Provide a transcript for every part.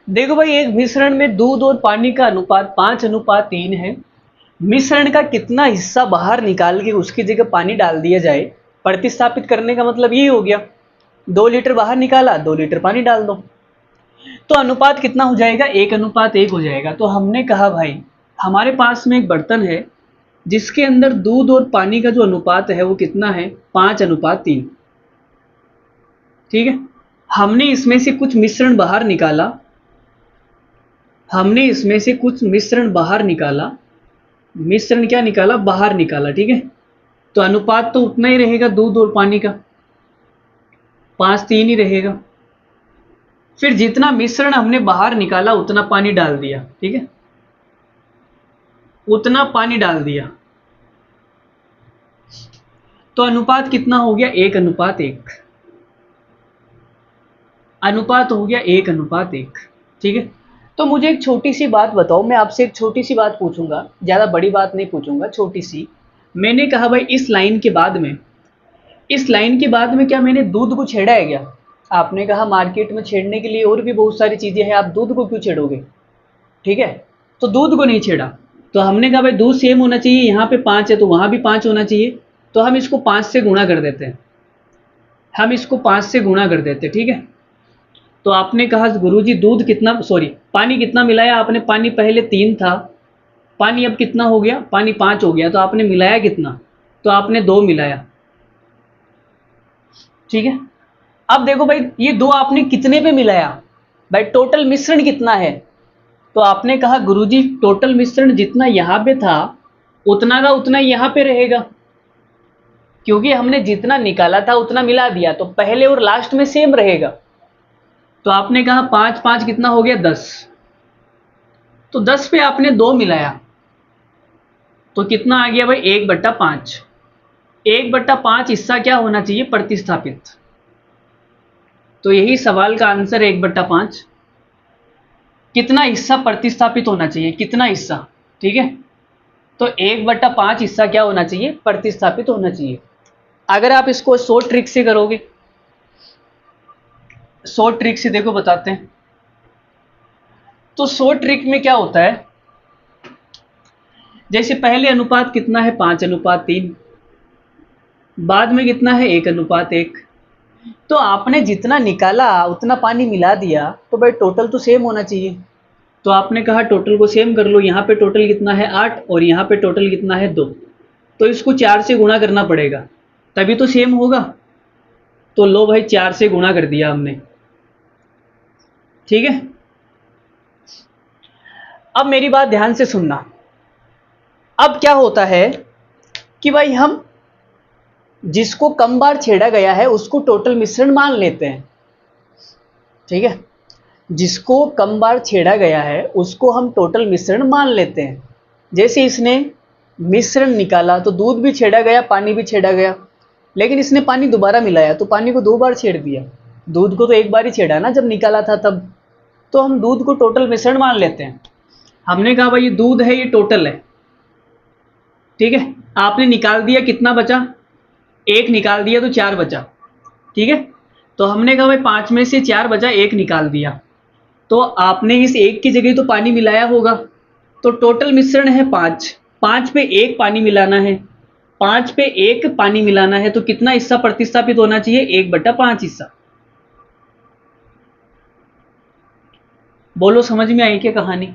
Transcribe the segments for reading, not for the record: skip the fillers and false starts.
देखो भाई, एक मिश्रण में दूध और पानी का अनुपात 5:3 है। मिश्रण का कितना हिस्सा बाहर निकाल के उसकी जगह पानी डाल दिया जाए, प्रतिस्थापित करने का मतलब यही हो गया। 2 लीटर बाहर निकाला, 2 लीटर पानी डाल दो, तो अनुपात कितना हो जाएगा? 1:1 हो जाएगा। तो हमने कहा भाई, हमारे पास में एक बर्तन है जिसके अंदर दूध और पानी का जो अनुपात है वो कितना है? 5:3। ठीक है, हमने इसमें से कुछ मिश्रण बाहर निकाला, मिश्रण क्या निकाला? बाहर निकाला। ठीक है, तो अनुपात तो उतना ही रहेगा दूध और पानी का, 5:3 ही रहेगा। फिर जितना मिश्रण हमने बाहर निकाला उतना पानी डाल दिया। ठीक है, उतना पानी डाल दिया, तो अनुपात कितना हो गया? 1:1। अनुपात हो गया 1:1। ठीक है, तो मुझे एक छोटी सी बात बताओ, मैं आपसे एक छोटी सी बात पूछूंगा, ज़्यादा बड़ी बात नहीं पूछूंगा, छोटी सी। मैंने कहा भाई, इस लाइन के बाद में क्या मैंने दूध को छेड़ा है क्या? आपने कहा मार्केट में छेड़ने के लिए और भी बहुत सारी चीज़ें हैं, आप दूध को क्यों छेड़ोगे? ठीक है, तो दूध को नहीं छेड़ा। तो हमने कहा भाई दूध सेम होना चाहिए, यहाँ पे 5 है तो वहाँ भी 5 होना चाहिए, तो हम इसको 5 से गुणा कर देते हैं, ठीक है। तो आपने कहा गुरुजी दूध कितना, सॉरी पानी कितना मिलाया आपने? पानी पहले 3 था, पानी अब कितना हो गया? पानी 5 हो गया। तो आपने मिलाया कितना? तो आपने 2 मिलाया। ठीक है, अब देखो भाई, ये 2 आपने कितने पे मिलाया? भाई टोटल मिश्रण कितना है? तो आपने कहा गुरुजी टोटल मिश्रण जितना यहाँ पे था उतना का उतना यहाँ पे रहेगा, क्योंकि हमने जितना निकाला था उतना मिला दिया, तो पहले और लास्ट में सेम रहेगा। तो आपने कहा 5 5 कितना हो गया? 10। तो 10 पे आपने 2 मिलाया, तो कितना आ गया भाई? 1/5। 1/5 हिस्सा क्या होना चाहिए? प्रतिस्थापित। तो यही सवाल का आंसर है 1/5। कितना हिस्सा प्रतिस्थापित होना चाहिए? कितना हिस्सा? ठीक है, तो 1/5 हिस्सा क्या होना चाहिए? प्रतिस्थापित होना चाहिए। अगर आप इसको शॉर्ट ट्रिक से करोगे, शॉर्ट ट्रिक से देखो बताते हैं। तो शॉर्ट ट्रिक में क्या होता है, जैसे पहले अनुपात कितना है? 5:3। बाद में कितना है? 1:1। तो आपने जितना निकाला उतना पानी मिला दिया, तो भाई टोटल तो सेम होना चाहिए। तो आपने कहा टोटल को सेम कर लो, यहाँ पे टोटल कितना है? 8, और यहाँ पे टोटल कितना है? 2। तो इसको 4 से गुणा करना पड़ेगा, तभी तो सेम होगा। तो लो भाई, 4 से गुणा कर दिया हमने। ठीक है, अब मेरी बात ध्यान से सुनना। अब क्या होता है कि भाई हम जिसको कम बार छेड़ा गया है उसको टोटल मिश्रण मान लेते हैं। ठीक है, जिसको कम बार छेड़ा गया है उसको हम टोटल मिश्रण मान लेते हैं। जैसे इसने मिश्रण निकाला तो दूध भी छेड़ा गया, पानी भी छेड़ा गया, लेकिन इसने पानी दोबारा मिलाया तो पानी को 2 बार छेड़ दिया, दूध को तो 1 बार ही छेड़ा ना जब निकाला था तब। तो हम दूध को टोटल मिश्रण मान लेते हैं। हमने कहा भाई ये दूध है, ये टोटल है। ठीक है, आपने निकाल दिया, कितना बचा? 1 निकाल दिया तो 4 बचा। ठीक है, तो हमने कहा भाई 5 में से 4 बचा, 1 निकाल दिया, तो आपने इस 1 की जगह तो पानी मिलाया होगा। तो टोटल मिश्रण है 5, 5 पे 1 पानी मिलाना है, 5 पे 1 पानी मिलाना है, तो कितना हिस्सा प्रतिस्थापित होना चाहिए? 1/5 हिस्सा। बोलो समझ में आई क्या कहानी?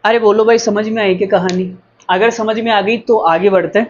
अरे बोलो भाई, समझ में आई क्या कहानी? अगर समझ में आ गई तो आगे बढ़ते हैं।